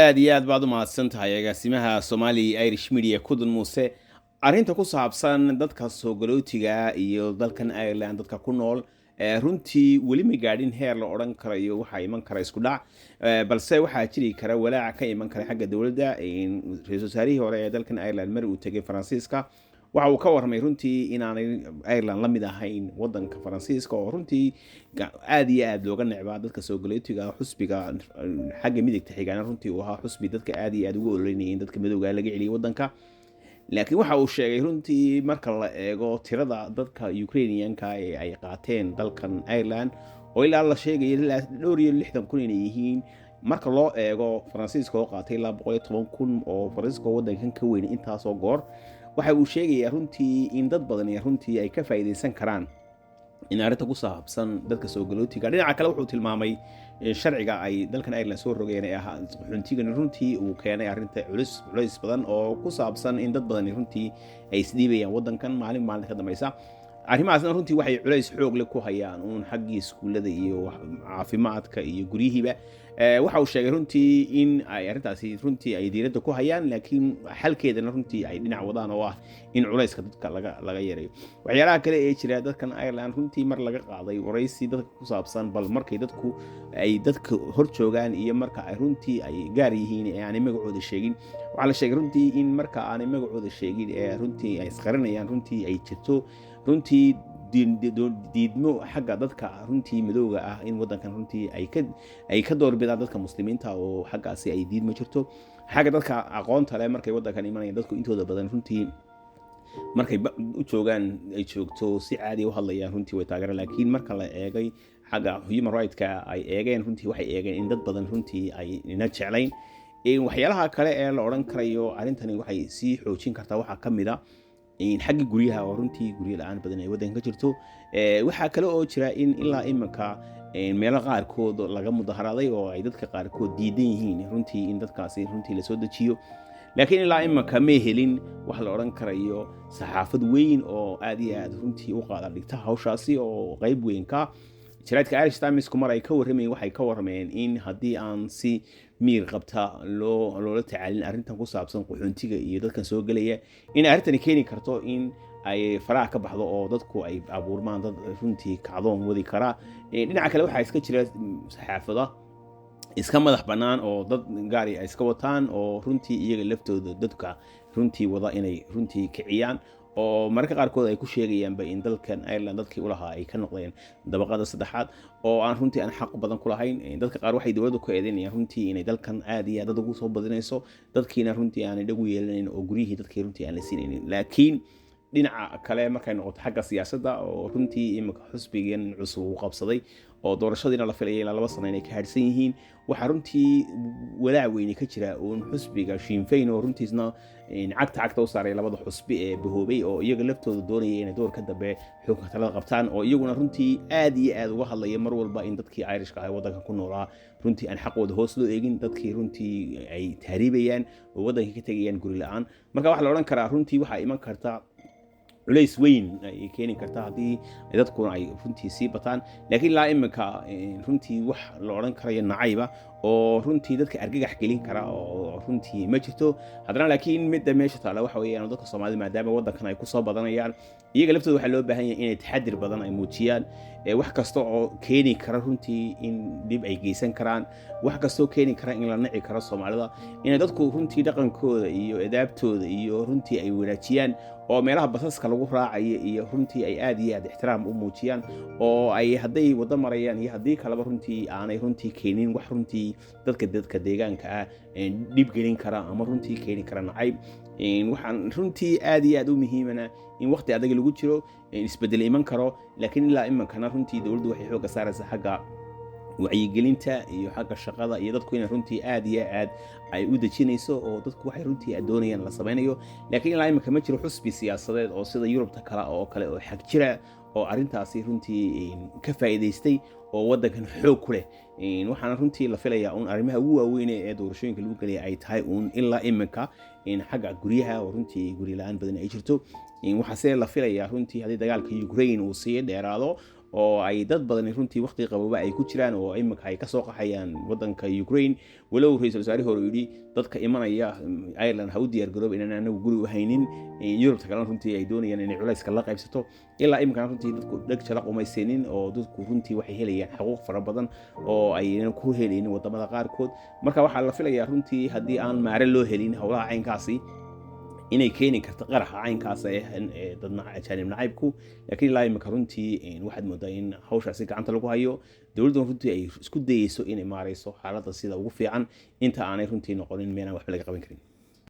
aad iyo aad baad u mahadsantahay agaasimaha Somali Irish Media Kudun Muuse arrinta ku saabsan dadka soo galootiga iyo dalkan Ireland dadka ku nool runtii weli ma gaadhin heer la oran karayo waxa iman kara isku dhac balse waxa jiri kara walaac ka iman kara xagga dawladda ra'iisul wasaarihii hore ee dalkan Ireland mar uu tagay Faransiiska waxa uu ka warramay runtii inaanay Ireland la mid ahayn wadanka Faransiiska oo runtii aad iyo aad looga necbaa dadka soo galootiga xusbiga xagga midigta xigana runtii uu ahaa xusbi dadka aad iyo aad ugu ololeynayeen dadka madowga laga celiyay wadanka laakiin waxa uu sheegay runtii marka la eego tirada dadka Ukrainianka ee ay qaateen dalkan Ireland oo ilaa la sheegay ilaa 260,000 inay yihiin marka loo eego Faransiiska oo qaatay 110,000 oo Faransiiska wadankan ka weyn intaas oo goor waxa uu sheegay runtii in dad badan runtii ay ka faa'iideysan karaan in arrinta ku saabsan dadka soo galootiga dhinaca kale wuxuu tilmaamay sharciga ay dalkan Ireland soo rogeen ee ahaa xuntigan runtii uu keenay arrinta culays badan oo ku saabsan in dad badan runtii ay isdhiibayaan wadankan maalin ka dambaysa arrimahaasna runtii waxay culays xoog leh ku hayaan xaggii iskuulada iyo caafimaadka iyo guryihiiba waxa uu sheegay runtii in ay arrintaasi runtii ay diiradda ku hayaan laakiin xalkeedana runtii ay dhinac wadaan oo ah in culayska dadka laga yareeyo waxyaalaha kale ee jira dadkan Ireland runtii mar laga qaaday waraysi dadka ku saabsan bal markay dadku ay dadka hor joogaan iyo marka ay runtii ay gaar yihiin ee aan magacooda sheegin waxa la sheegay runtii in marka aan magacooda sheegin ee runtii ay isqarinayaan runtii ay jirto runtii diidmo xagga dadka runtii madowga ah in wadankan runtii ay ka doorbidaan dadka muslimiinta oo xaggaasi ay diidmo jirto xagga dadka aqoonta leh markay wadankan imanayaan dadku intooda badan runtii markay u joogaan ay joogto si caadi u hadlayaan runtii way taageeraan laakiin marka la eegay xagga human rights-ka ay eegeen runtii waxay eegeen in dad badan runtii ay ina jeclayn waxyaalaha kale ee la oran karayo arrintani waxay sii xoojin kartaa waxa kamid ah xagga guryaha oo runtii guryo la'aan badan ay wadanka ka jirto waxa kale oo jira in ilaa imanka meelo qaarkood laga mudaharaaday oo ay dadka qaarkood diidan yihiin runtii in dadkaasi runtii la soo dejiyo laakiin ilaa imanka ma helin wax la oran karayo saxaafad weyn oo aad iyo aad runtii u qaada dhigta hawshaasi oo qayb weyn ka jiraadka Irish Times kumar ay ka warrameen waxay ka warrameen in haddii aan si miir qabta loola tacaalin arrintan ku saabsan qaxoontiga iyo dadkan soo galaya in arrintani keeni karto in ay faraha ka baxdo oo dadku ay abuurmaan dad runtii kacdoon wadi kara dhinaca kale waxa iska jira saxaafada iska madax banaan oo dad gaari ay iska wataan oo runtii iyaga laftooda dadka runtii wada inay runtii kiciyaan oo marka qaarkood ay ku sheegayaan in dalkan Ireland dadkii u lahaa ay ka noqdeen dabaqada saddexaad oo aan runtii aan xaq badan ku lahayn dadka qaar waxay dawladdu ku eedeynayaan runtii inay dalkan aad iyo aad ugu soo badinayso dadkiina runtii aan dhagu yeelanayn oo guriyihii dadkii runtii aan la siinaynin laakiin dhinaca kale markay noqoto xagga siyaasadda oo runtii imika xusbigan cusub uu qabsaday oo doorashadiina la filayay ilaa 2 sano inay ka hadhsan yihiin waxa runtii walaac weyn ka jira oo xusbiga Sinn Féin oo runtiisna cagta u saaray labada xusbi ee bahoobay oo iyaga laftooda doonayay inay door ka dambe xogka talada qabtaan oo iyaguna runtii aad iyo aad uga hadlaya mar walba in dadkii Irishka ah wadanka ku noolaa runtii aan xaqooda hoos loo eegin dadkii runtii ay taariibayaan oo wadanka ka tagayaan guri la'aan marka waxa la oran karaa runtii waxa iman karta culays weyn ay keeni kartaa haddii dadkuna ay runtii sii bataan laakiin laa iminka runtii wax la oran karayo nacayba oo runtii dadka argagax gelin kara oo runtii ma jirto haddana laakiin midda meesha taala waxa weeyaan dadka Soomaalida maadaama wadankan ay ku soo badanayaan iyaga laftooda waxa loo baahan yahay inay taxadir badan ay muujiyaan wax kasta oo keeni kara runtii in dib ay geysan karaan wax kasta oo keeni kara in la nici karo Soomaalida in dadku runtii dhaqankooda iyo adaabtooda iyo runtii ay wanaajiyaan oo meelaha basaska lagu raacayo iyo runtii ay aad iyo aad ixtiraam u muujiyaan oo ay haday wada marayaan iyo hadii kaleba runtii aanay runtii keenin wax runtii dadka deegaanka ah dib gelin kara ama runtii keeni kara nacayb waxaan runtii aad iyo aad u muhiimana in waqti adag lagu jiro isbedel iman karo laakiin ilaa imankana runtii dawladdu waxay xoog saaraysaa xagga wacyigelinta iyo xagga shaqada iyo dadku inay runtii aad iyo aad ay u dejinayso oo dadku waxay runtii doonayaan la sameeyo laakiin ilaa imanka ma jiro xusbi siyaasadeed oo sida Yurubta kale oo xag jira oo arrintaasi runtii ka faa'iideystay oo wadankan xoog ku leh waxaan runtii la filayaa arrimaha ugu waaweyn ee doorashooyinka lagu galay ay tahay ilaa imanka xagga guryaha oo runtii guri la'aan badan ay jirto waxa la filayaa runtii haddii dagaalka Ukraine uu sii dheeraado oo ay dad badan runtii waqti qababa ay ku jiraan oo imika ay ka soo qaxayaan wadanka Ukraine walow ra'iisul wasaarihi hore yidhi dadka imanaya Ireland ha u diyaar garoob inaan anagu guri u haynin Europe kale runtii ay doonayaan inay culayska la qaybsato ilaa imika runtii dadku dhag jala qumaysanin oo dadku runtii waxay helayaan xuquuq fara badan oo ayna ku helaynin wadamada qaarkood marka waxaa la filayaa runtii haddii aan maare loo helin howlaha caynkaasi inay keeni karto qaraxa caynkaas dadna ajaanib nacaybku laakiin ilaa imika runtii waxaad moodaa in hawshaasi gacanta lagu hayo dowladdan runtii ay isku dayeyso inay maarayso xaaladda sida ugu fiican inta aanay runtii noqonin meel aan waxba laga qaban karin